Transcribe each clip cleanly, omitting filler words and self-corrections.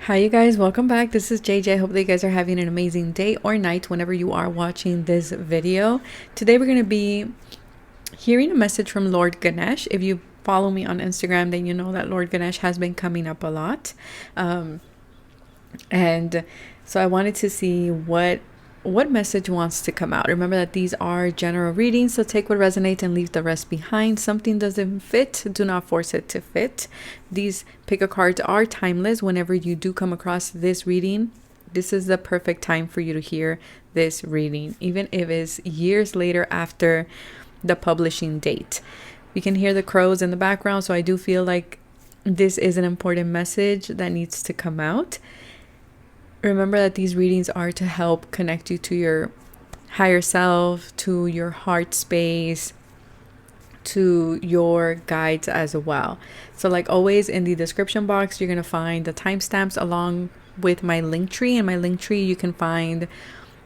Hi, you guys. Welcome back. This is JJ. Hope that you guys are having an amazing day or night whenever you are watching this video. Today, we're going to be hearing a message from Lord Ganesh. If you follow me on Instagram, then you know that Lord Ganesh has been coming up a lot. And so I wanted to see what message wants to come out. Remember that these are general readings, so take what resonates and leave the rest behind. Something doesn't fit, do not force it to fit. These pick a cards are timeless. Whenever you do come across this reading, this is the perfect time for you to hear this reading, even if it's years later after the publishing date. You can hear the crows in the background, so I do feel like this is an important message that needs to come out. Remember that these readings are to help connect you to your higher self, to your heart space, to your guides as well. So like always, in the description box, you're going to find the timestamps along with my link tree. In my link tree, you can find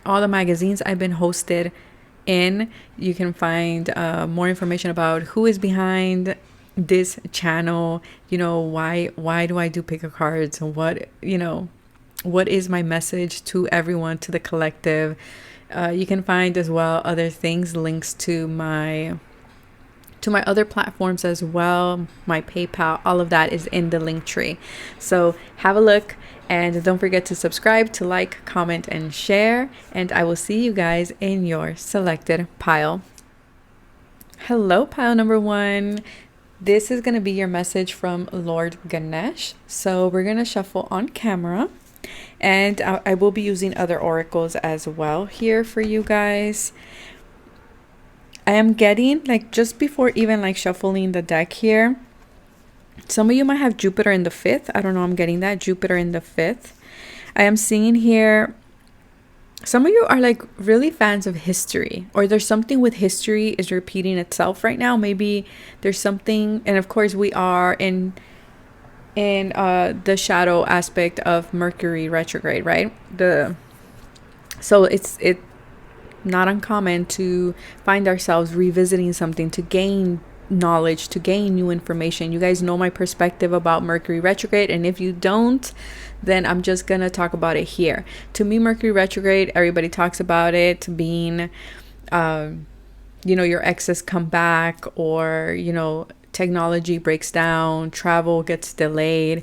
all the magazines I've been hosted in. You can find more information about who is behind this channel, why do I do pick a cards, and what is my message to everyone, to the collective. You can find as well other things, links to my other platforms as well, my PayPal, all of that is in the link tree. So have a look, and don't forget to subscribe, to like, comment, and share, and I will see you guys in your selected pile. Hello, pile number 1. This is going to be your message from Lord Ganesh. So we're going to shuffle on camera. And I will be using other oracles as well here for you guys. I am getting, just before even shuffling the deck here, some of you might have Jupiter in the 5th. I don't know, I'm getting that Jupiter in the 5th. I am seeing here, some of you are really fans of history, or there's something with history is repeating itself right now. Maybe there's something, and of course we are in the shadow aspect of Mercury retrograde, right? So it's not uncommon to find ourselves revisiting something, to gain knowledge, to gain new information. You guys know my perspective about Mercury retrograde, and if you don't, then I'm just gonna talk about it here. To me, Mercury retrograde, everybody talks about it being your exes come back, or technology breaks down, travel gets delayed,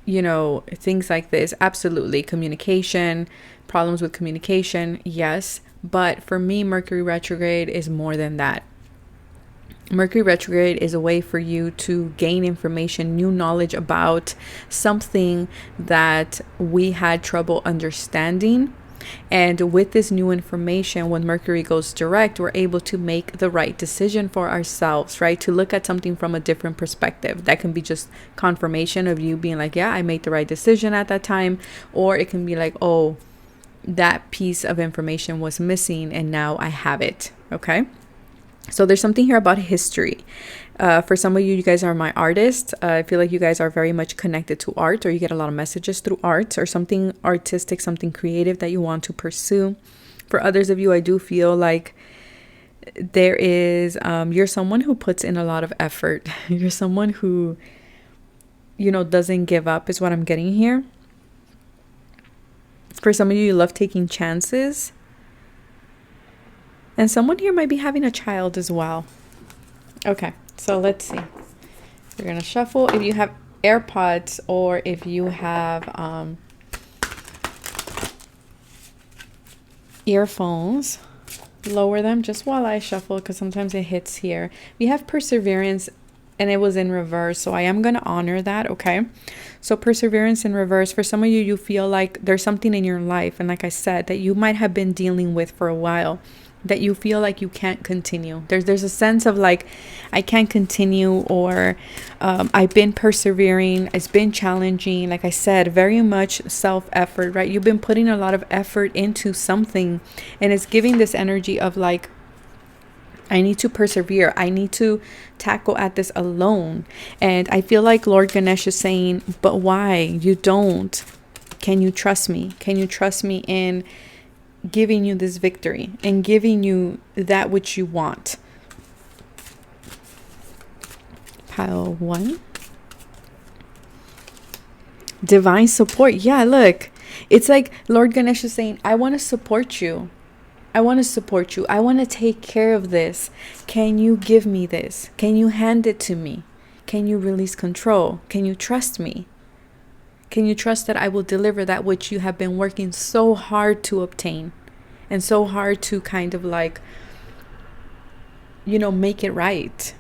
things like this. Absolutely. Communication, problems with communication, yes. But for me, Mercury retrograde is more than that. Mercury retrograde is a way for you to gain information, new knowledge about something that we had trouble understanding. And with this new information, when Mercury goes direct, we're able to make the right decision for ourselves, right? To look at something from a different perspective. That can be just confirmation of you being like, yeah, I made the right decision at that time. Or it can be like, oh, that piece of information was missing and now I have it. Okay. So there's something here about history. For some of you guys are my artists. I feel like you guys are very much connected to art, or you get a lot of messages through art, or something artistic, something creative that you want to pursue. For others of you, I do feel like there is, you're someone who puts in a lot of effort. You're someone who, doesn't give up is what I'm getting here. For some of you, you love taking chances. And someone here might be having a child as well. Okay, so let's see. We're going to shuffle. If you have AirPods, or if you have earphones, lower them just while I shuffle, because sometimes it hits here. We have perseverance, and it was in reverse, so I am going to honor that, okay? So perseverance in reverse. For some of you, you feel like there's something in your life, and like I said, that you might have been dealing with for a while, that you feel like you can't continue. There's a sense of I can't continue, or I've been persevering, it's been challenging. Like I said, very much self-effort, right? You've been putting a lot of effort into something, and it's giving this energy of I need to persevere. I need to tackle at this alone. And I feel like Lord Ganesh is saying, but why? You don't. Can you trust me? Can you trust me in giving you this victory and giving you that which you want? Pile 1. Divine support. Yeah, look. It's like Lord Ganesha is saying, I want to support you. I want to support you. I want to take care of this. Can you give me this? Can you hand it to me? Can you release control? Can you trust me? Can you trust that I will deliver that which you have been working so hard to obtain and so hard to kind of like, make it right?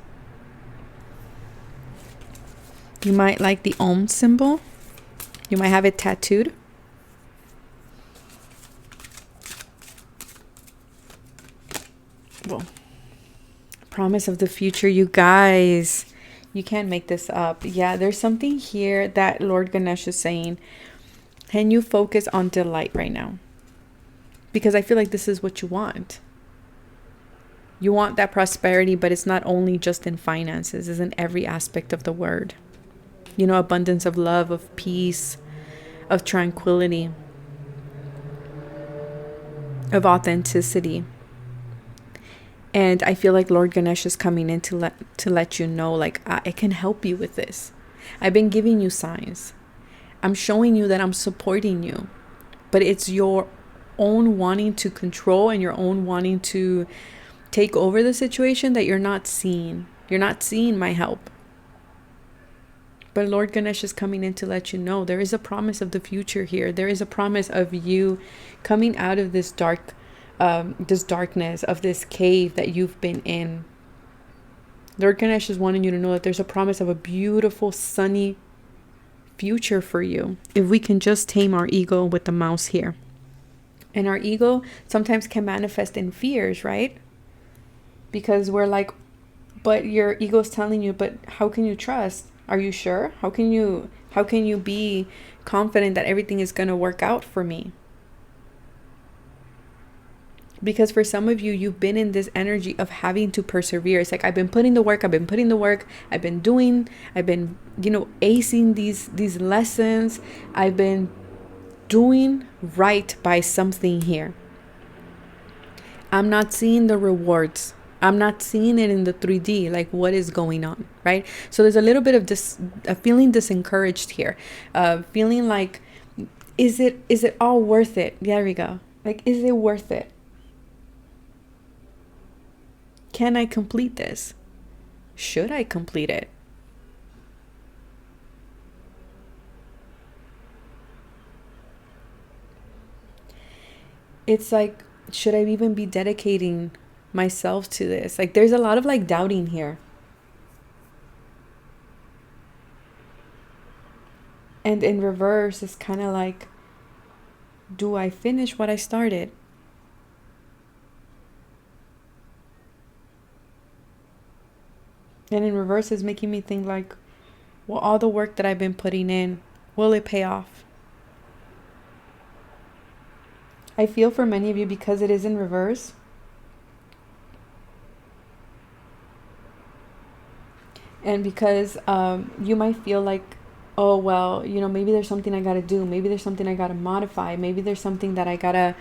You might like the Om symbol. You might have it tattooed. Well, promise of the future, you guys. You can't make this up. Yeah, there's something here that Lord Ganesh is saying. Can you focus on delight right now? Because I feel like this is what you want. You want that prosperity, but it's not only just in finances. It's in every aspect of the word. Abundance of love, of peace, of tranquility, of authenticity. And I feel like Lord Ganesh is coming in to let you know, like, I can help you with this. I've been giving you signs. I'm showing you that I'm supporting you. But it's your own wanting to control and your own wanting to take over the situation that you're not seeing. You're not seeing my help. But Lord Ganesh is coming in to let you know there is a promise of the future here. There is a promise of you coming out of this darkness, of this cave that you've been in. Lord Ganesh is wanting you to know that there's a promise of a beautiful, sunny future for you. If we can just tame our ego with the mouse here. And our ego sometimes can manifest in fears, right? Because we're like, but your ego is telling you, but how can you trust? Are you sure? How can you be confident that everything is going to work out for me? Because for some of you, you've been in this energy of having to persevere. It's like, I've been putting the work, I've been acing these lessons. I've been doing right by something here. I'm not seeing the rewards. I'm not seeing it in the 3D, like what is going on, right? So there's a little bit of feeling disencouraged here, feeling like, is it all worth it? There we go. Like, is it worth it? Can I complete this? Should I complete it? It's like, should I even be dedicating myself to this? Like, there's a lot of like doubting here. And in reverse, it's kind of like, do I finish what I started? And in reverse is making me think like, well, all the work that I've been putting in, will it pay off? I feel for many of you, because it is in reverse, and because you might feel like, oh, well, maybe there's something I got to do. Maybe there's something I got to modify. Maybe there's something that I got to,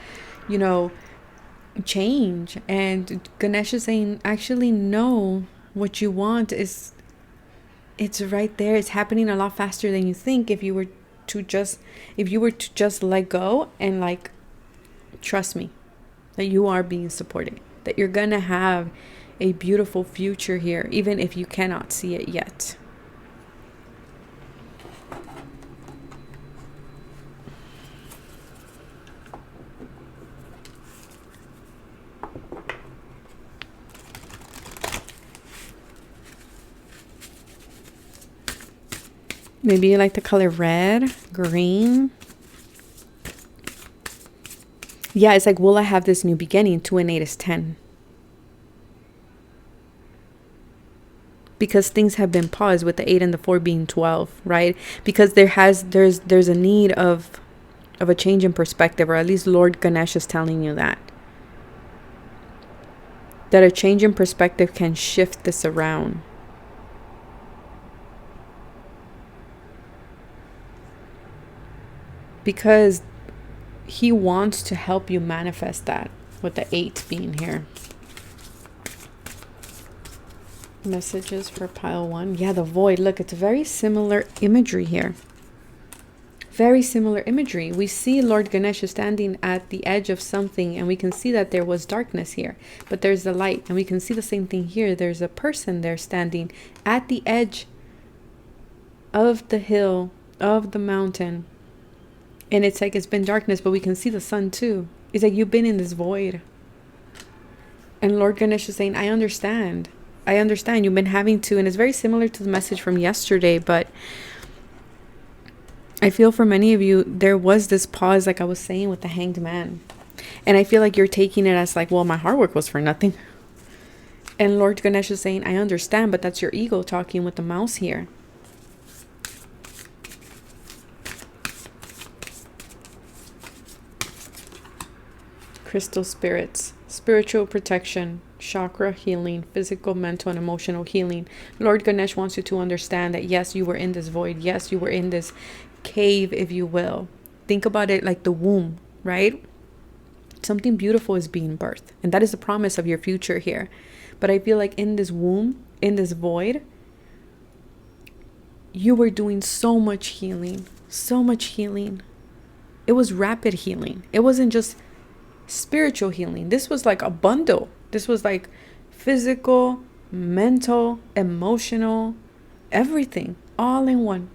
change. And Ganesh is saying, actually, no, what you want it's right there. It's happening a lot faster than you think. If you were to just let go and like, trust me, that you are being supported, that you're gonna have a beautiful future here, even if you cannot see it yet. Maybe you like the color red, green. Yeah, it's like, will I have this new beginning? 2 and 8 is 10. Because things have been paused, with the 8 and the 4 being 12, right? Because there's a need of a change in perspective, or at least Lord Ganesh is telling you that a change in perspective can shift this around. Because he wants to help you manifest that, with the 8 being here. Messages for pile 1. Yeah, the void. Look, it's very similar imagery here. Very similar imagery. We see Lord Ganesha standing at the edge of something, and we can see that there was darkness here, but there's the light. And we can see the same thing here. There's a person there standing at the edge of the hill, of the mountain. And it's like it's been darkness, but we can see the sun too. It's like you've been in this void. And Lord Ganesha is saying, I understand. I understand. You've been having to, and it's very similar to the message from yesterday, but I feel for many of you, there was this pause, like I was saying with the Hanged Man. And I feel like you're taking it as like, well, my hard work was for nothing. And Lord Ganesha is saying, I understand, but that's your ego talking with the mouse here. Crystal spirits, spiritual protection, chakra healing, physical, mental, and emotional healing. Lord Ganesh wants you to understand that yes, you were in this void. Yes, you were in this cave, if you will. Think about it like the womb, right? Something beautiful is being birthed, and that is the promise of your future here. But I feel like in this womb, in this void, you were doing so much healing, so much healing. It was rapid healing. It wasn't just spiritual healing. This was like a bundle. This was like physical, mental, emotional, everything, all in one.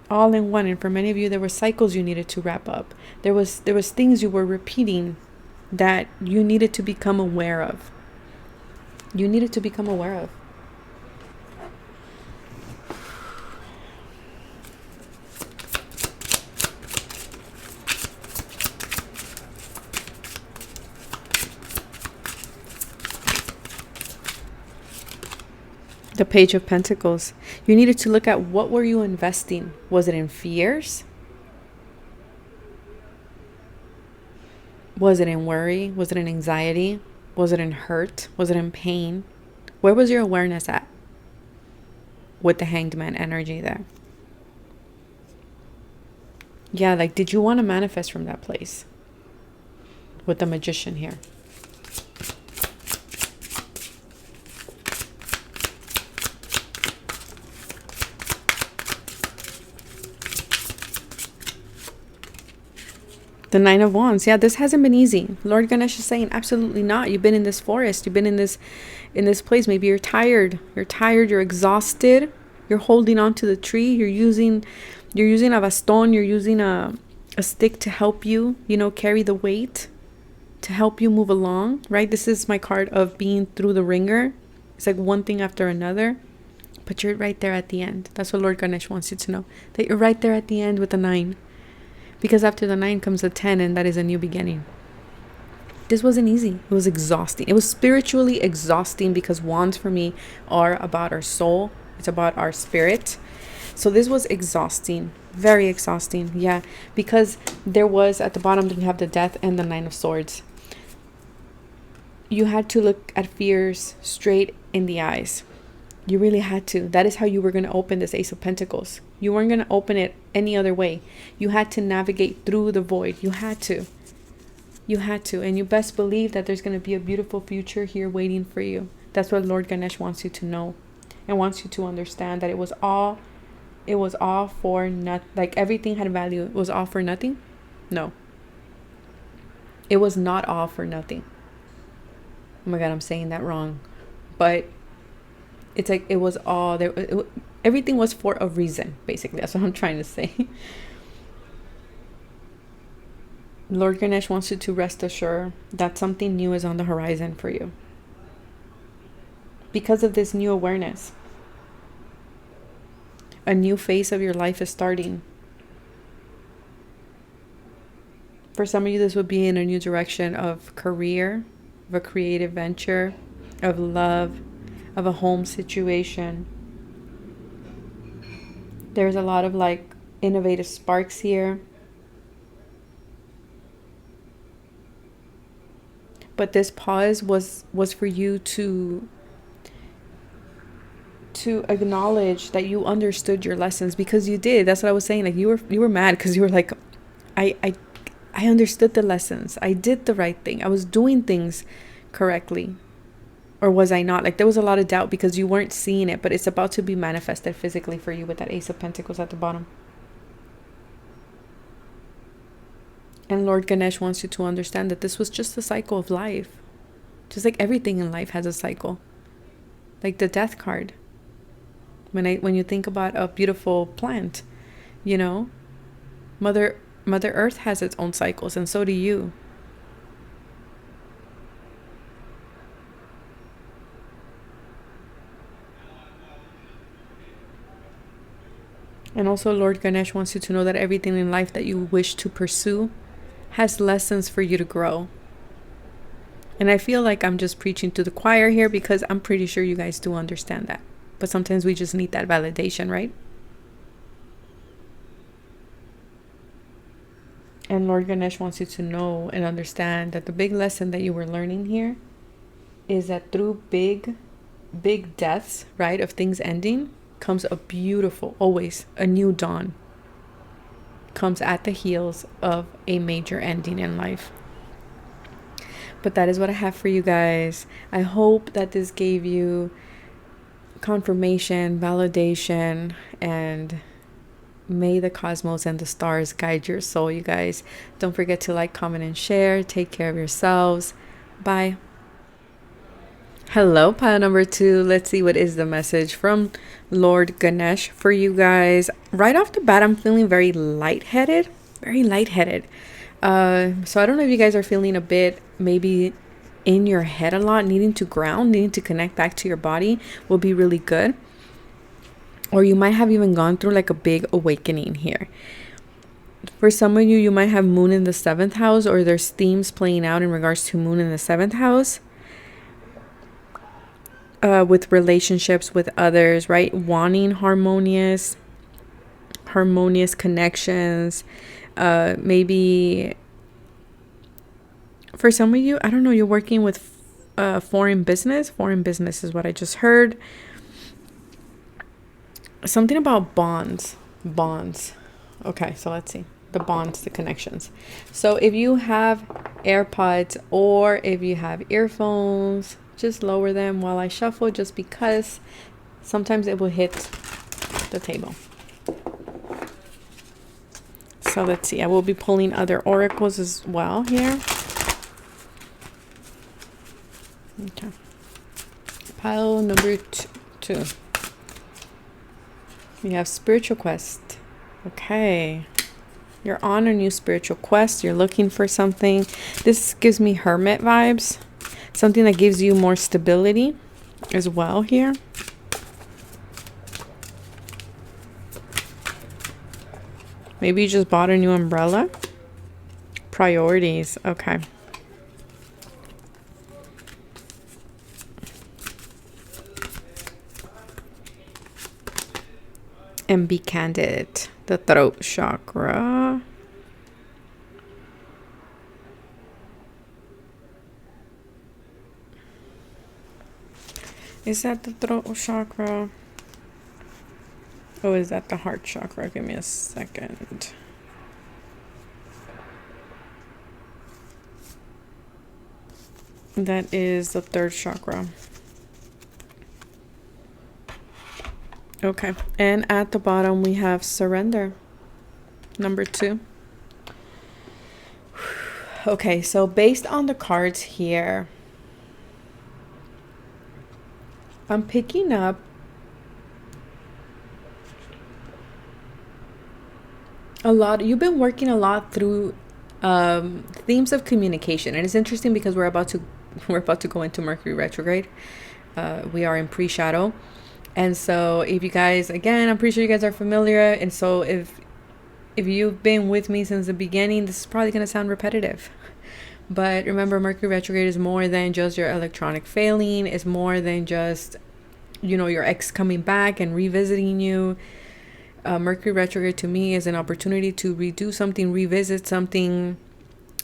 All in one. And for many of you, there were cycles you needed to wrap up. There was things you were repeating that you needed to become aware of. You needed to become aware of. The Page of Pentacles. You needed to look at what were you investing. Was it in fears? Was it in worry? Was it in anxiety? Was it in hurt? Was it in pain? Where was your awareness at with the Hanged Man energy there? Yeah, like did you want to manifest from that place? With the Magician here. The Nine of Wands. Yeah, this hasn't been easy. Lord Ganesh is saying absolutely not. You've been in this forest. You've been in this place. Maybe you're tired. You're tired. You're exhausted. You're holding on to the tree. You're using a baston. You're using a stick to help you, carry the weight, to help you move along, right? This is my card of being through the ringer. It's like one thing after another. But you're right there at the end. That's what Lord Ganesh wants you to know. That you're right there at the end with the 9. Because after the 9 comes the 10, and that is a new beginning. This wasn't easy. It was exhausting. It was spiritually exhausting because wands for me are about our soul. It's about our spirit. So this was exhausting. Very exhausting. Yeah. Because there was, at the bottom, you have the Death and the 9 of Swords. You had to look at fears straight in the eyes. You really had to. That is how you were going to open this Ace of Pentacles. You weren't going to open it any other way. You had to navigate through the void. You had to. You had to. And you best believe that there's going to be a beautiful future here waiting for you. That's what Lord Ganesh wants you to know. And wants you to understand that it was all for nothing. Like everything had value. It was all for nothing? No. It was not all for nothing. Oh my God, I'm saying that wrong. But it's like it was all there. Everything was for a reason, basically. That's what I'm trying to say. Lord Ganesh wants you to rest assured that something new is on the horizon for you. Because of this new awareness, a new phase of your life is starting. For some of you, this would be in a new direction of career, of a creative venture, of love, of a home situation. There's a lot of like innovative sparks here. But this pause was for you to acknowledge that you understood your lessons, because you did. That's what I was saying. Like you were mad because you were like, I understood the lessons. I did the right thing. I was doing things correctly. Or was I not? Like there was a lot of doubt because you weren't seeing it, but it's about to be manifested physically for you with that Ace of Pentacles at the bottom. And Lord Ganesh wants you to understand that this was just the cycle of life. Just like everything in life has a cycle. Like the death card. When you think about a beautiful plant, you know, Mother Earth has its own cycles, and so do you. And also Lord Ganesh wants you to know that everything in life that you wish to pursue has lessons for you to grow. And I feel like I'm just preaching to the choir here because I'm pretty sure you guys do understand that. But sometimes we just need that validation, right? And Lord Ganesh wants you to know and understand that the big lesson that you were learning here is that through big deaths, right, of things ending, comes a beautiful, always a new dawn. Comes at the heels of a major ending in life. But that is what I have for you guys. I hope that this gave you confirmation, validation, and may the cosmos and the stars guide your soul, you guys. Don't forget to like, comment, and share. Take care of yourselves. Bye. Hello, pile number 2. Let's see what is the message from Lord Ganesh for you guys. Right off the bat, I'm feeling very lightheaded. Very lightheaded. So I don't know if you guys are feeling a bit maybe in your head a lot, needing to ground, needing to connect back to your body will be really good. Or you might have even gone through like a big awakening here. For some of you, you might have Moon in the 7th house, or there's themes playing out in regards to Moon in the 7th house. With relationships with others, right? Wanting harmonious connections. Maybe for some of you, I don't know, you're working with foreign business. Foreign business is what I just heard. Something about bonds. Okay, so let's see. The bonds, the connections. So if you have AirPods or if you have earphones, just lower them while I shuffle, just because sometimes it will hit the table. So let's see. I will be pulling other oracles as well here. Okay. Pile number 2. We have spiritual quest. Okay. You're on a new spiritual quest. You're looking for something. This gives me hermit vibes. Something that gives you more stability as well here. Maybe you just bought a new umbrella. Priorities. Okay. And be candid. The throat chakra. Is that the throat chakra? Oh, is that the heart chakra? Give me a second. That is the 3rd chakra. Okay. And at the bottom, we have surrender. Number 2. Okay, so based on the cards here, I'm picking up a lot. You've been working a lot through themes of communication, and it's interesting because we're about to go into Mercury retrograde. We are in pre-shadow, and so if you guys, again, I'm pretty sure you guys are familiar, and so if you've been with me since the beginning, this is probably going to sound repetitive. But remember, Mercury retrograde is more than just your electronic failing. It's more than just, your ex coming back and revisiting you. Mercury retrograde to me is an opportunity to redo something, revisit something,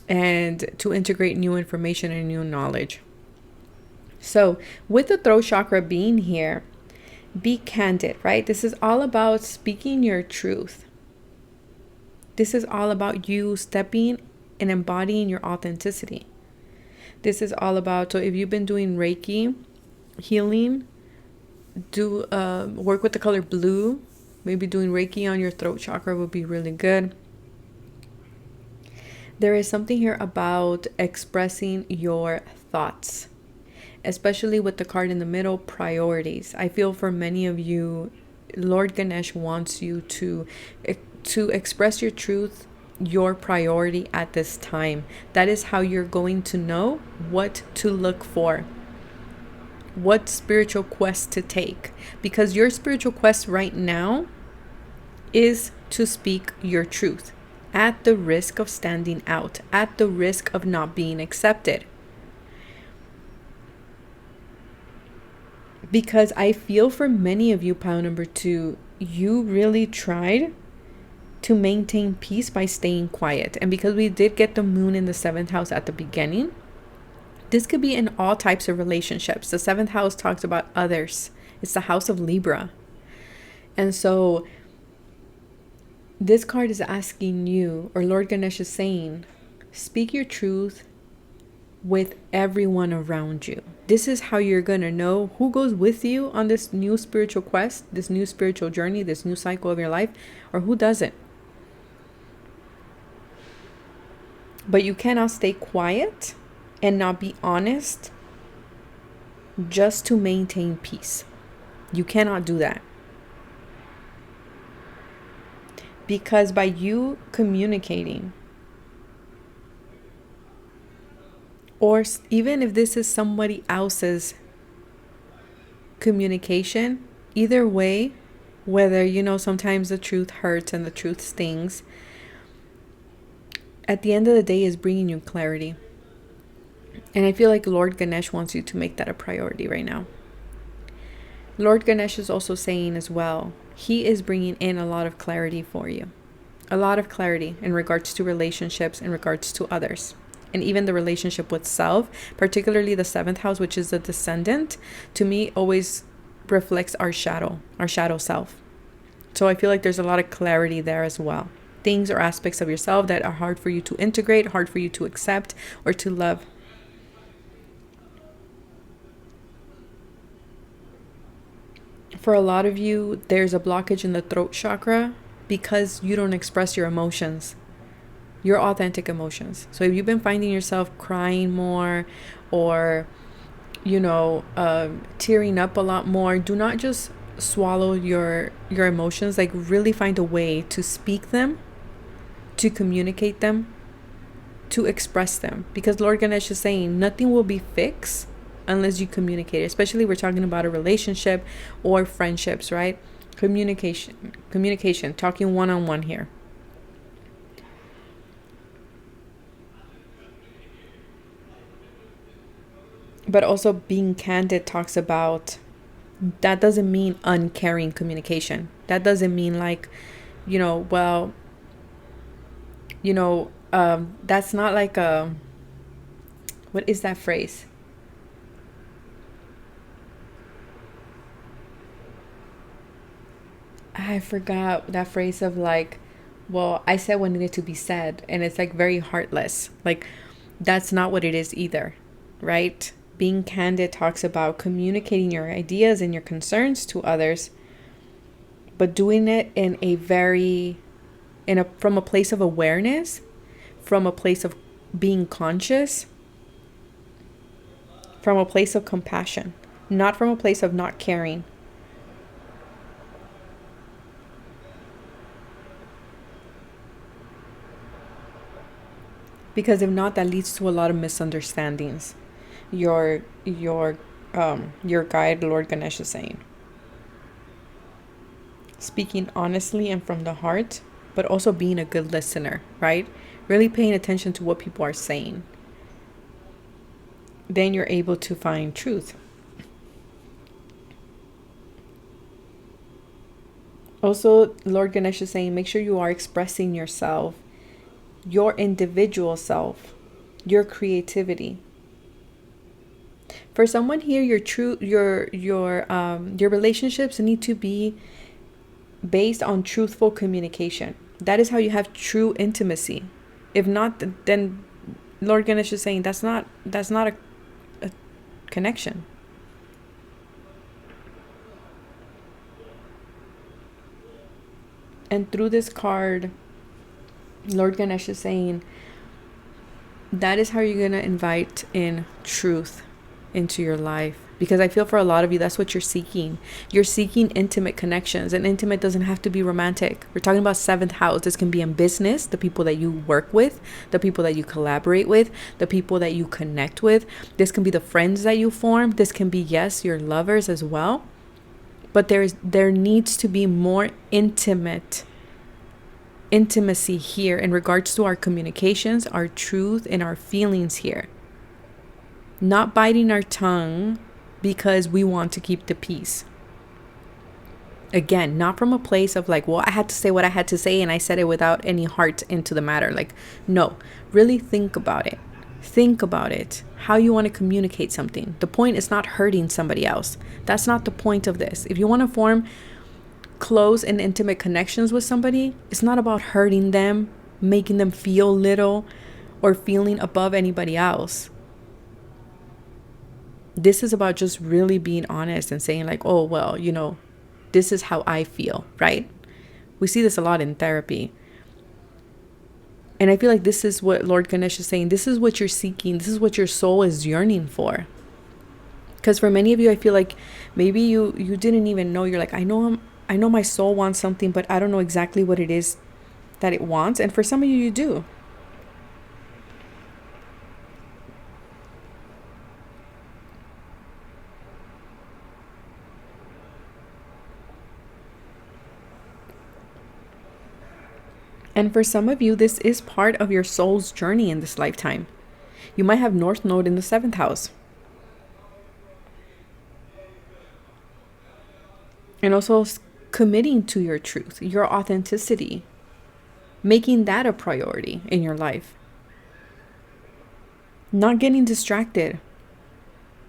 and to integrate new information and new knowledge. So with the throat chakra being here, be candid, right? This is all about speaking your truth. This is all about you stepping and embodying your authenticity. This is all about, so if you've been doing Reiki, healing, do work with the color blue. Maybe doing Reiki on your throat chakra would be really good. There is something here about expressing your thoughts, especially with the card in the middle, priorities. I feel for many of you, Lord Ganesh wants you to express your truth, your priority at this time. That is how you're going to know what to look for, what spiritual quest to take, because your spiritual quest right now is to speak your truth at the risk of standing out, at the risk of not being accepted. Because I feel for many of you, pile number 2, you really tried to maintain peace by staying quiet. And because we did get the moon in the 7th house at the beginning, this could be in all types of relationships. The 7th house talks about others. It's the house of Libra. And so this card is asking you, or Lord Ganesh is saying, speak your truth with everyone around you. This is how you're going to know who goes with you on this new spiritual quest, this new spiritual journey, this new cycle of your life, or who doesn't. But you cannot stay quiet and not be honest just to maintain peace. You cannot do that. Because by you communicating, or even if this is somebody else's communication, either way, whether, sometimes the truth hurts and the truth stings, at the end of the day is bringing you clarity. And I feel like Lord Ganesh wants you to make that a priority right now. Lord Ganesh is also saying as well, he is bringing in a lot of clarity for you. A lot of clarity in regards to relationships, in regards to others. And even the relationship with self, particularly the 7th house, which is the descendant, to me always reflects our shadow self. So I feel like there's a lot of clarity there as well. Things or aspects of yourself that are hard for you to integrate, hard for you to accept or to love. For a lot of you, there's a blockage in the throat chakra because you don't express your emotions, your authentic emotions. So if you've been finding yourself crying more or, tearing up a lot more, do not just swallow your emotions. Like, really find a way to speak them, to communicate them, to express them. Because Lord Ganesh is saying nothing will be fixed unless you communicate, especially we're talking about a relationship or friendships, right? Communication, talking one-on-one here. But also being candid talks about, that doesn't mean uncaring communication. That doesn't mean like, that's not like what is that phrase? I forgot that phrase of like, well, I said what needed to be said, and it's like very heartless. Like, that's not what it is either, right? Being candid talks about communicating your ideas and your concerns to others, but doing it in a from a place of awareness, from a place of being conscious, from a place of compassion, not from a place of not caring. Because if not, that leads to a lot of misunderstandings. Your guide, Lord Ganesh, is saying, speaking honestly and from the heart, but also being a good listener, right? Really paying attention to what people are saying. Then you're able to find truth. Also, Lord Ganesh is saying, make sure you are expressing yourself, your individual self, your creativity. For someone here, your relationships need to be based on truthful communication. That is how you have true intimacy. If not, then Lord Ganesh is saying that's not a connection. And through this card, Lord Ganesha is saying that is how you're going to invite in truth into your life. Because I feel for a lot of you, that's what you're seeking. You're seeking intimate connections. And intimate doesn't have to be romantic. We're talking about 7th house. This can be in business, the people that you work with, the people that you collaborate with, the people that you connect with. This can be the friends that you form. This can be, yes, your lovers as well. But there needs to be more intimacy here in regards to our communications, our truth, and our feelings here. Not biting our tongue because we want to keep the peace. Again, not from a place of like, well, I had to say what I had to say and I said it without any heart into the matter. Like, no, really think about it. Think about it. How you want to communicate something. The point is not hurting somebody else. That's not the point of this. If you want to form close and intimate connections with somebody, it's not about hurting them, making them feel little, or feeling above anybody else. This is about just really being honest and saying like, oh, well, you know, this is how I feel, right? We see this a lot in therapy. And I feel like this is what Lord Ganesha is saying. This is what you're seeking. This is what your soul is yearning for. Because for many of you, I feel like maybe you didn't even know. You're like, I know my soul wants something, but I don't know exactly what it is that it wants. And for some of you, you do. And for some of you, this is part of your soul's journey in this lifetime. You might have North Node in the 7th house. And also committing to your truth, your authenticity, making that a priority in your life. Not getting distracted.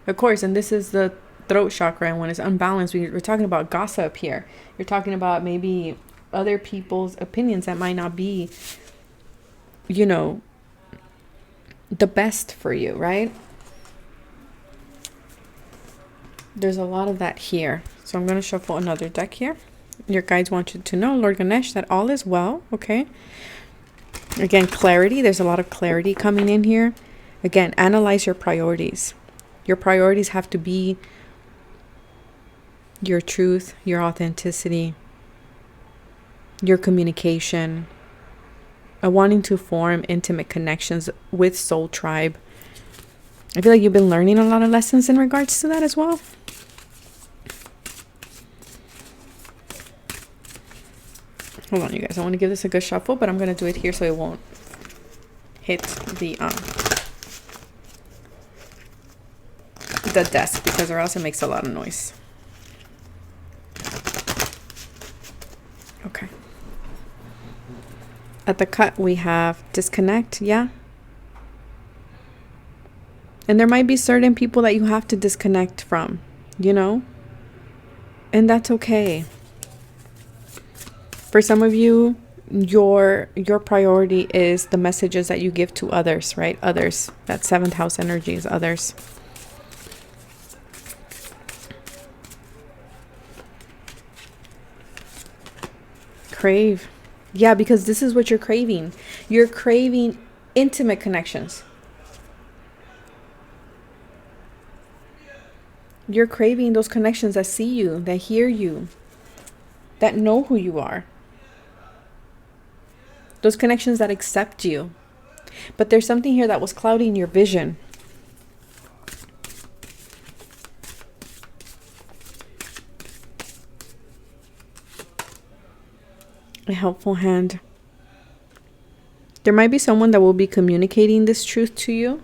Of course, and this is the throat chakra, and when it's unbalanced, we're talking about gossip here. You're talking about maybe other people's opinions that might not be, you know, the best for you, right? There's a lot of that here. So I'm going to shuffle another deck here. Your guides want you to know, Lord Ganesh, that all is well, okay? Again, clarity. There's a lot of clarity coming in here. Again, analyze your priorities. Your priorities have to be your truth, your authenticity, your communication, wanting to form intimate connections with soul tribe. I feel like you've been learning a lot of lessons in regards to that as well. Hold on, you guys. I want to give this a good shuffle, but I'm going to do it here so it won't hit the desk, because or else it makes a lot of noise. Okay. At the cut, we have disconnect, yeah? And there might be certain people that you have to disconnect from, you know? And that's okay. For some of you, your priority is the messages that you give to others, right? Others. That 7th house energy is others. Crave. Yeah, because this is what you're craving. You're craving intimate connections. You're craving those connections that see you, that hear you, that know who you are. Those connections that accept you. But there's something here that was clouding your vision. A helpful hand. There might be someone that will be communicating this truth to you.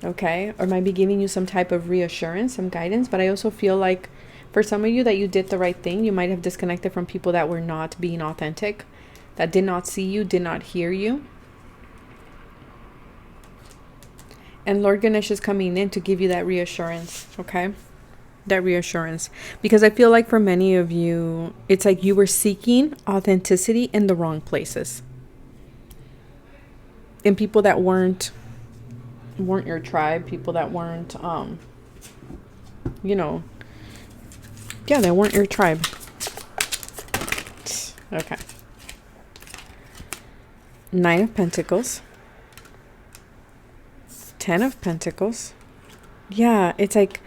Okay? Or might be giving you some type of reassurance, some guidance. But I also feel like for some of you that you did the right thing. You might have disconnected from people that were not being authentic, that did not see you, did not hear you. And Lord Ganesh is coming in to give you that reassurance, okay? That reassurance. Because I feel like for many of you, it's like you were seeking authenticity in the wrong places. In people that weren't your tribe, people that weren't, you know, yeah, they weren't your tribe. Okay. Nine of Pentacles. 10 of Pentacles. Yeah, it's like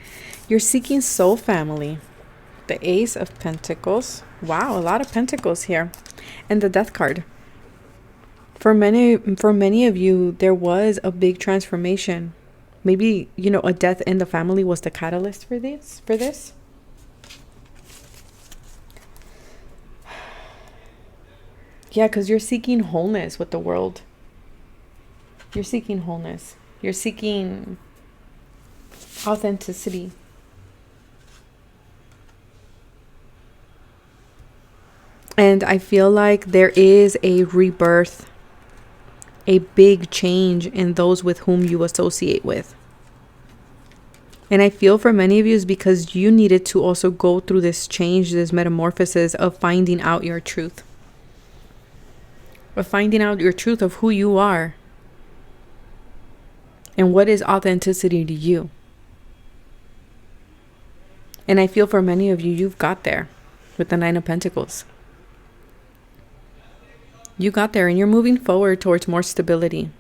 you're seeking soul family. The Ace of Pentacles. Wow, a lot of pentacles here. And the Death card. For many of you, there was a big transformation. Maybe, you know, a death in the family was the catalyst for this. Yeah, because you're seeking wholeness with the world. You're seeking wholeness. You're seeking authenticity. And I feel like there is a rebirth, a big change in those with whom you associate with. And I feel for many of you is because you needed to also go through this change, this metamorphosis of finding out your truth. Of finding out your truth of who you are. And what is authenticity to you. And I feel for many of you, you've got there with the Nine of Pentacles. You got there and you're moving forward towards more stability,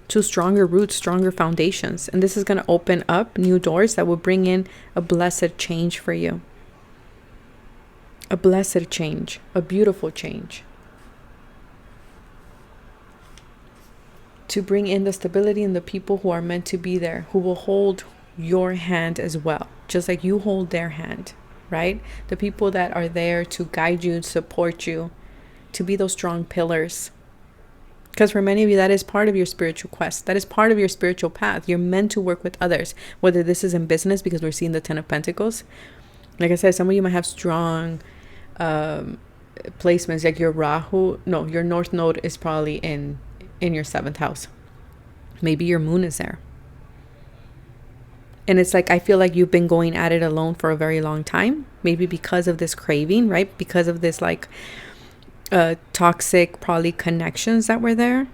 to stronger roots, stronger foundations. And this is going to open up new doors that will bring in a blessed change for you. A blessed change, a beautiful change. To bring in the stability and the people who are meant to be there, who will hold your hand as well, just like you hold their hand, right? The people that are there to guide you, support you, to be those strong pillars. Because for many of you, that is part of your spiritual quest. That is part of your spiritual path. You're meant to work with others, whether this is in business, because we're seeing the 10 of Pentacles. Like I said, some of you might have strong placements, like your your North Node is probably in your 7th house. Maybe your moon is there. And it's like, I feel like you've been going at it alone for a very long time. Maybe because of this craving, right? Because of this like toxic probably connections that were there.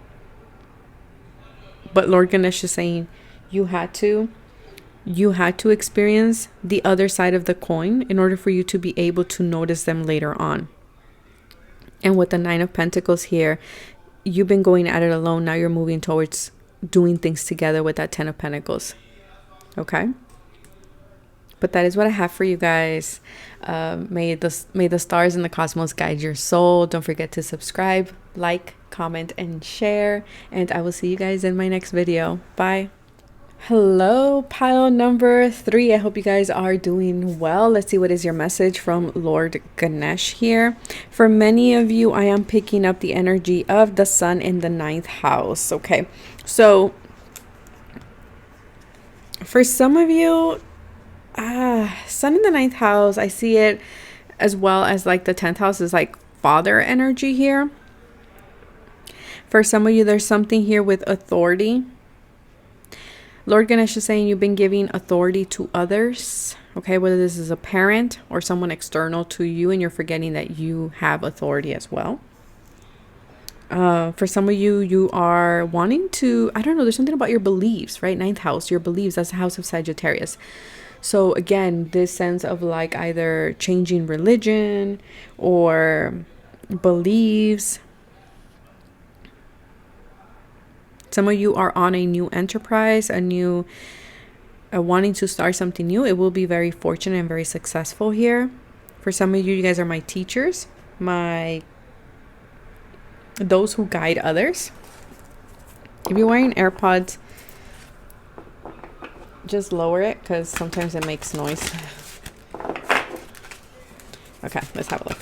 But Lord Ganesha is saying you had to experience the other side of the coin in order for you to be able to notice them later on. And with the 9 of Pentacles here, you've been going at it alone. Now you're moving towards doing things together with that 10 of Pentacles. Okay? But that is what I have for you guys. May the stars and the cosmos guide your soul. Don't forget to subscribe, like, comment, and share. And I will see you guys in my next video. Bye. Hello, pile number 3. I hope you guys are doing well. Let's see what is your message from Lord Ganesh here. For many of you, I am picking up the energy of the sun in the 9th house. Okay, so for some of you, sun in the 9th house, I see it as well as like the 10th house is like father energy here. For some of you, there's something here with authority. Lord Ganesh is saying you've been giving authority to others, okay, whether this is a parent or someone external to you, and you're forgetting that you have authority as well. For some of you, you are wanting to, I don't know, there's something about your beliefs, right? 9th house, your beliefs, that's the house of Sagittarius. So again, this sense of like either changing religion or beliefs. Some of you are on a new enterprise, a new wanting to start something new. It will be very fortunate and very successful here. For some of you, you guys are my teachers, those who guide others. If you're wearing AirPods, just lower it because sometimes it makes noise. Okay, let's have a look.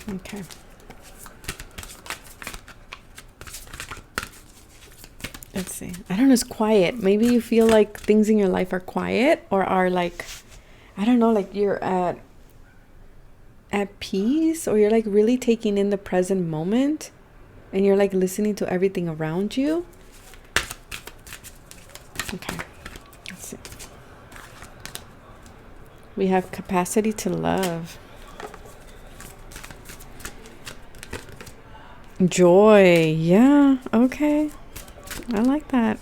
Okay. Let's see. I don't know, it's quiet. Maybe you feel like things in your life are quiet or are like, I don't know, like you're at peace, or you're like really taking in the present moment and you're like listening to everything around you. Okay. Let's see. We have capacity to love. Joy. Yeah. Okay. I like that.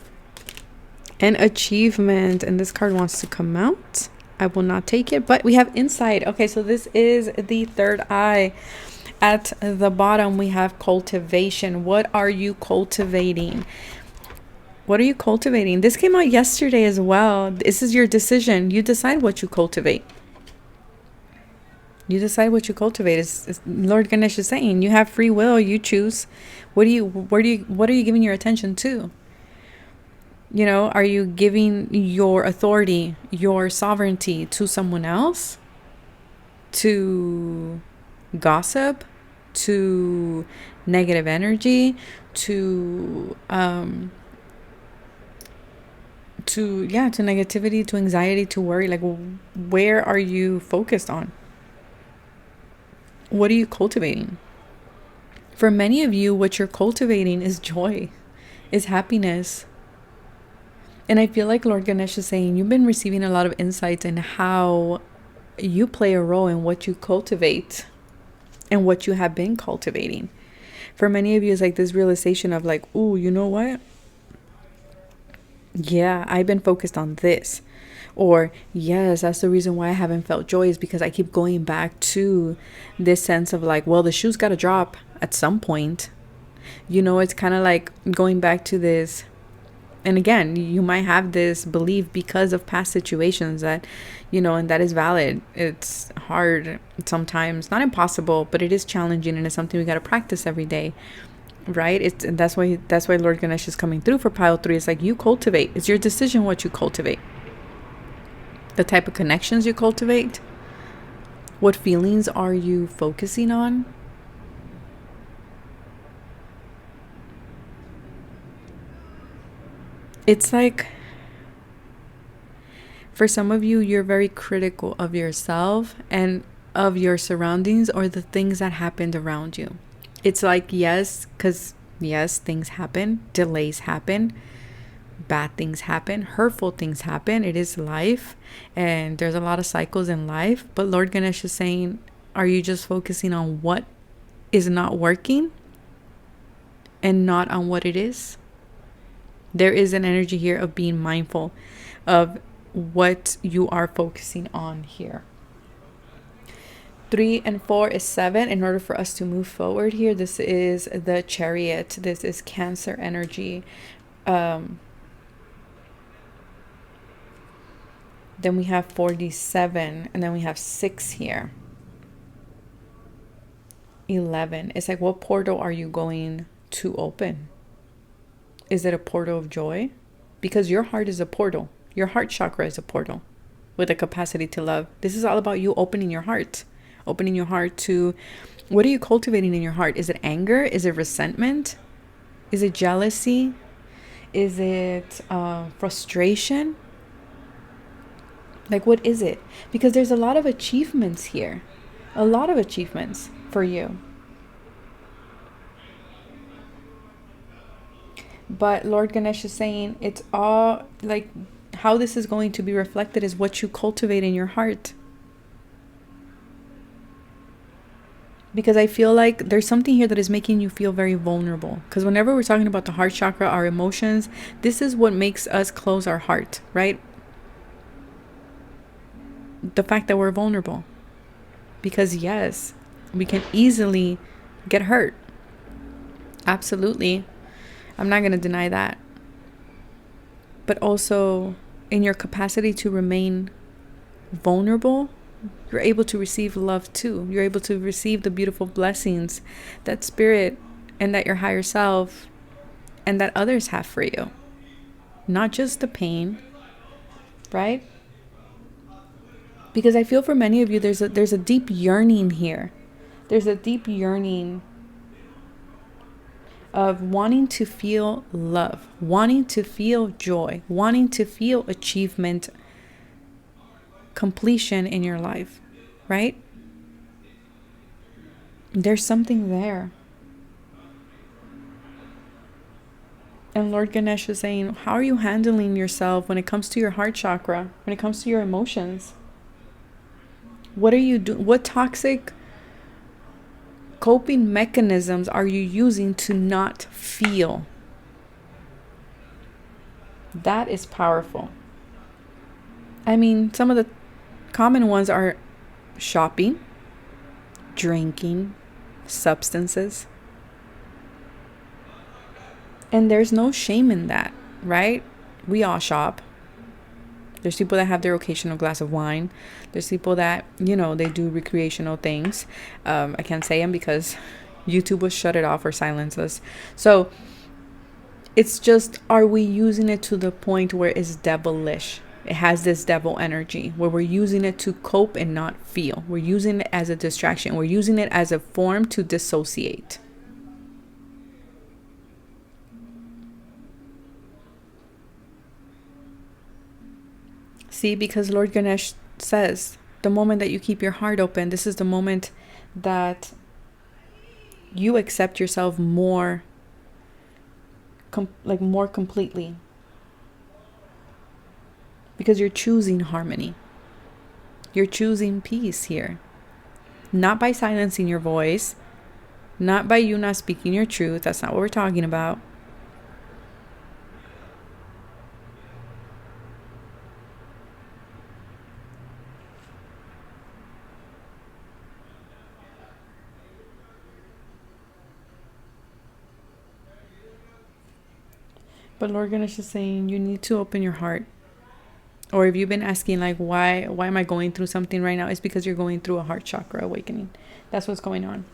And achievement. And this card wants to come out. I will not take it, but we have insight. Okay, so this is the third eye. At the bottom, we have cultivation. What are you cultivating? What are you cultivating? This came out yesterday as well. This is your decision. You decide what you cultivate. You decide what you cultivate. Is Lord Ganesha is saying, you have free will. You choose. What are you giving your attention to? You know, are you giving your authority, your sovereignty to someone else? To gossip? To negative energy? To negativity, to anxiety, to worry? Like, where are you focused on? What are you cultivating? For many of you, what you're cultivating is joy, is happiness. And I feel like Lord Ganesh is saying you've been receiving a lot of insights in how you play a role in what you cultivate and what you have been cultivating. For many of you, it's like this realization of like, ooh, you know what? Yeah, I've been focused on this. Or, yes, that's the reason why I haven't felt joy, is because I keep going back to this sense of like, well, the shoe's got to drop at some point. You know, it's kind of like going back to this. And again, you might have this belief because of past situations that, you know, and that is valid. It's hard sometimes, not impossible, but it is challenging, and it's something we got to practice every day. Right? That's why Lord Ganesh is coming through for pile 3. It's like you cultivate. It's your decision what you cultivate. The type of connections you cultivate. What feelings are you focusing on? It's like, for some of you, you're very critical of yourself and of your surroundings or the things that happened around you. It's like, yes, because yes, things happen, delays happen, bad things happen, hurtful things happen. It is life, and there's a lot of cycles in life. But Lord Ganesh is saying, are you just focusing on what is not working and not on what it is? There is an energy here of being mindful of what you are focusing on here. 3 and 4 is 7. In order for us to move forward here, this is the Chariot. This is Cancer energy. Then we have 47, and then we have 6 here. 11. It's like, what portal are you going to open? Is it a portal of joy? Because your heart is a portal. Your heart chakra is a portal with a capacity to love. This is all about you opening your heart. Opening your heart to, what are you cultivating in your heart? Is it anger? Is it resentment? Is it jealousy? Is it frustration? Like, what is it? Because there's a lot of achievements here. A lot of achievements for you. But Lord Ganesh is saying it's all like, how this is going to be reflected is what you cultivate in your heart. Because I feel like there's something here that is making you feel very vulnerable. Because whenever we're talking about the heart chakra, our emotions, this is what makes us close our heart, right? The fact that we're vulnerable. Because yes, we can easily get hurt. Absolutely. I'm not going to deny that. But also, in your capacity to remain vulnerable, you're able to receive love too. You're able to receive the beautiful blessings that spirit and that your higher self and that others have for you. Not just the pain, right? Because I feel for many of you, there's a deep yearning here. There's a deep yearning of wanting to feel love, wanting to feel joy, wanting to feel achievement, completion in your life, right? There's something there. And Lord Ganesh is saying, how are you handling yourself when it comes to your heart chakra, when it comes to your emotions? What are you doing? What toxic coping mechanisms are you using to not feel? That is powerful. I mean, some of the common ones are shopping, drinking, substances. And there's no shame in that, right? We all shop. There's people that have their occasional glass of wine. There's people that, they do recreational things. I can't say them because YouTube will shut it off or silence us. So it's just, are we using it to the point where it's devilish? It has this devil energy where we're using it to cope and not feel. We're using it as a distraction. We're using it as a form to dissociate. See, because Lord Ganesh says, the moment that you keep your heart open, this is the moment that you accept yourself more completely. Because you're choosing harmony. You're choosing peace here. Not by silencing your voice. Not by you not speaking your truth. That's not what we're talking about. But Lord Ganesh is saying you need to open your heart. Or if you've been asking like, why am I going through something right now? It's because you're going through a heart chakra awakening. That's what's going on.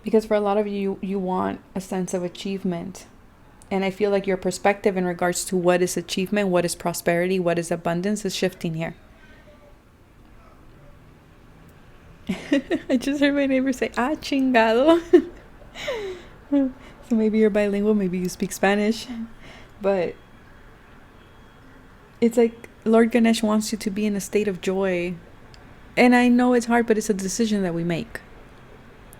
Because for a lot of you, you want a sense of achievement. And I feel like your perspective in regards to what is achievement, what is prosperity, what is abundance is shifting here. I just heard my neighbor say, ah, chingado. So maybe you're bilingual, maybe you speak Spanish. But it's like Lord Ganesh wants you to be in a state of joy. And I know it's hard, but it's a decision that we make.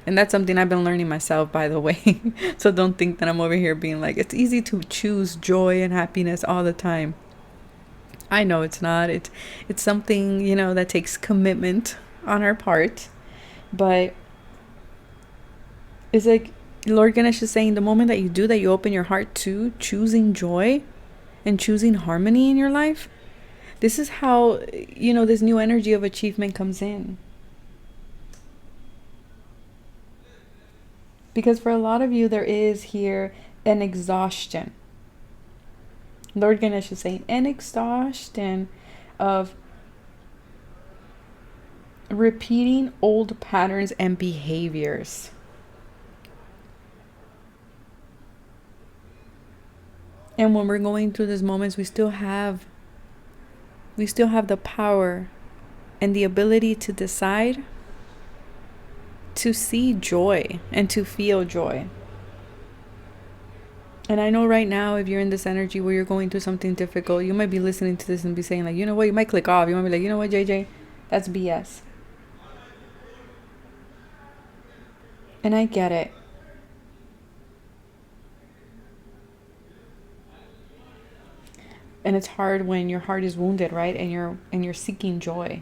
And that's something I've been learning myself, by the way. So don't think that I'm over here being like, it's easy to choose joy and happiness all the time. I know it's not. It's something, that takes commitment on our part. But it's like Lord Ganesh is saying the moment that you do that, you open your heart to choosing joy and choosing harmony in your life. This is how, this new energy of achievement comes in. Because for a lot of you, there is here an exhaustion. Lord Ganesh is saying an exhaustion of repeating old patterns and behaviors. And when we're going through these moments, we still have the power and the ability to decide to see joy and to feel joy. And I know right now, if you're in this energy where you're going through something difficult, you might be listening to this and be saying like, you know what, you might click off. You might be like, you know what, JJ, that's BS. And I get it. And it's hard when your heart is wounded, right? And you're seeking joy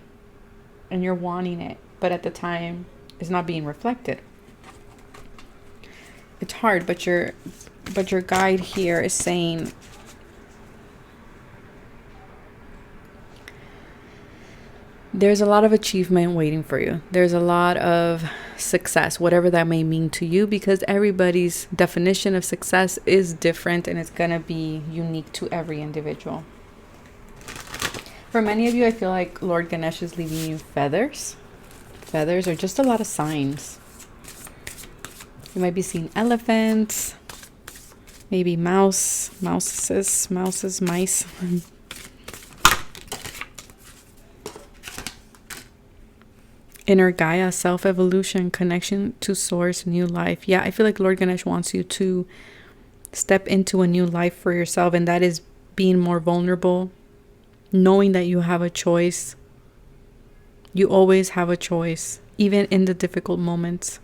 and you're wanting it, but at the time it's not being reflected. It's hard, but your guide here is saying there's a lot of achievement waiting for you. There's a lot of success, whatever that may mean to you, because everybody's definition of success is different and it's going to be unique to every individual. For many of you, I feel like Lord Ganesh is leaving you feathers. Feathers or just a lot of signs. You might be seeing elephants, maybe mice. Inner Gaia, self-evolution, connection to source, new life. Yeah, I feel like Lord Ganesh wants you to step into a new life for yourself, and that is being more vulnerable, knowing that you have a choice. You always have a choice, even in the difficult moments.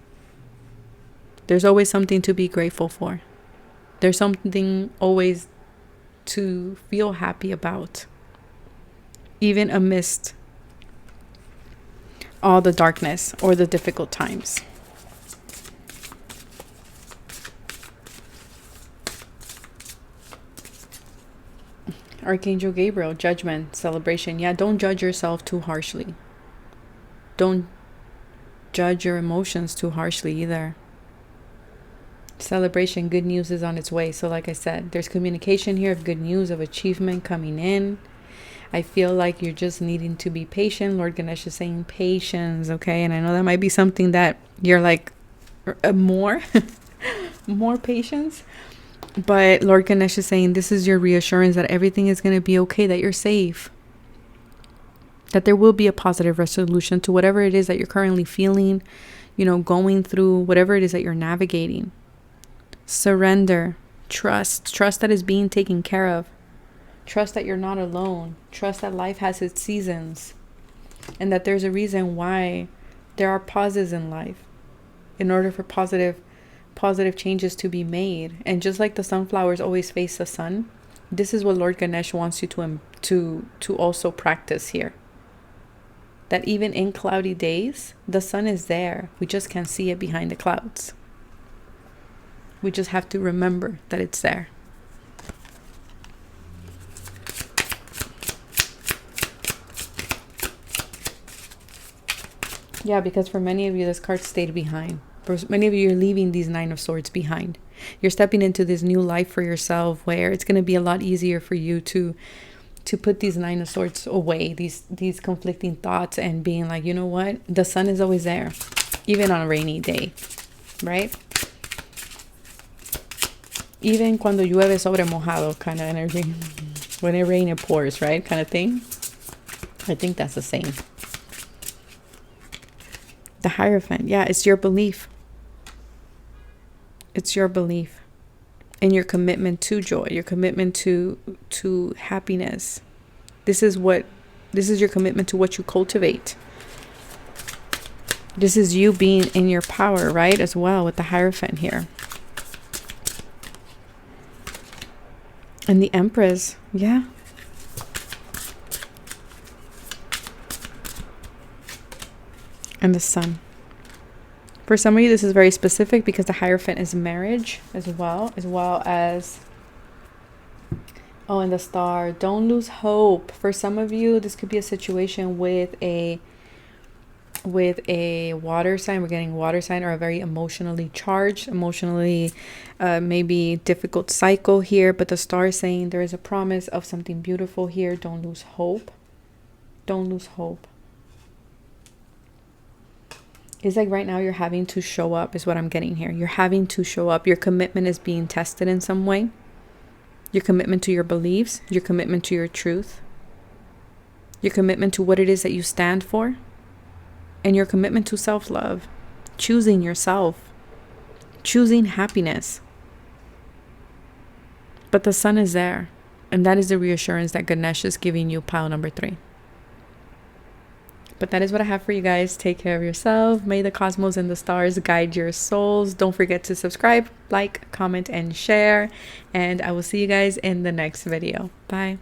There's always something to be grateful for. There's something always to feel happy about, even amidst all the darkness or the difficult times. Archangel Gabriel, judgment, celebration. Yeah, don't judge yourself too harshly. Don't judge your emotions too harshly either. Celebration, good news is on its way. So like I said, there's communication here of good news, of achievement coming in. I feel like you're just needing to be patient. Lord Ganesha is saying patience, okay? And I know that might be something that you're like more patience. But Lord Ganesha is saying this is your reassurance that everything is going to be okay, that you're safe, that there will be a positive resolution to whatever it is that you're currently feeling, going through, whatever it is that you're navigating. Surrender, trust that is being taken care of. Trust that you're not alone. Trust that life has its seasons and that there's a reason why there are pauses in life in order for positive changes to be made. And just like the sunflowers always face the sun, this is what Lord Ganesh wants you to also practice here. That even in cloudy days, the sun is there. We just can't see it behind the clouds. We just have to remember that it's there. Yeah, because for many of you, this card stayed behind. For many of you, you're leaving these Nine of Swords behind. You're stepping into this new life for yourself where it's going to be a lot easier for you to put these Nine of Swords away, these conflicting thoughts, and being like, you know what? The sun is always there, even on a rainy day, right? Even cuando llueve sobre mojado kind of energy. When it rains, it pours, right? Kind of thing. I think that's the same. The Hierophant. Yeah, it's your belief. It's your belief. And your commitment to joy. Your commitment to happiness. This is your commitment to what you cultivate. This is you being in your power, right? As well with the Hierophant here. And the Empress. Yeah. And the Sun. For some of you, this is very specific because the Hierophant is marriage as well as and the Star. Don't lose hope. For some of you, this could be a situation with a water sign. We're getting water sign, or a very emotionally charged, maybe difficult cycle here. But the Star is saying there is a promise of something beautiful here. Don't lose hope. Don't lose hope. It's like right now you're having to show up is what I'm getting here. You're having to show up. Your commitment is being tested in some way. Your commitment to your beliefs, your commitment to your truth, your commitment to what it is that you stand for, and your commitment to self-love, choosing yourself, choosing happiness. But the Sun is there, and that is the reassurance that Ganesh is giving you, pile number 3. But that is what I have for you guys. Take care of yourself. May the cosmos and the stars guide your souls. Don't forget to subscribe, like, comment, and share. And I will see you guys in the next video. Bye.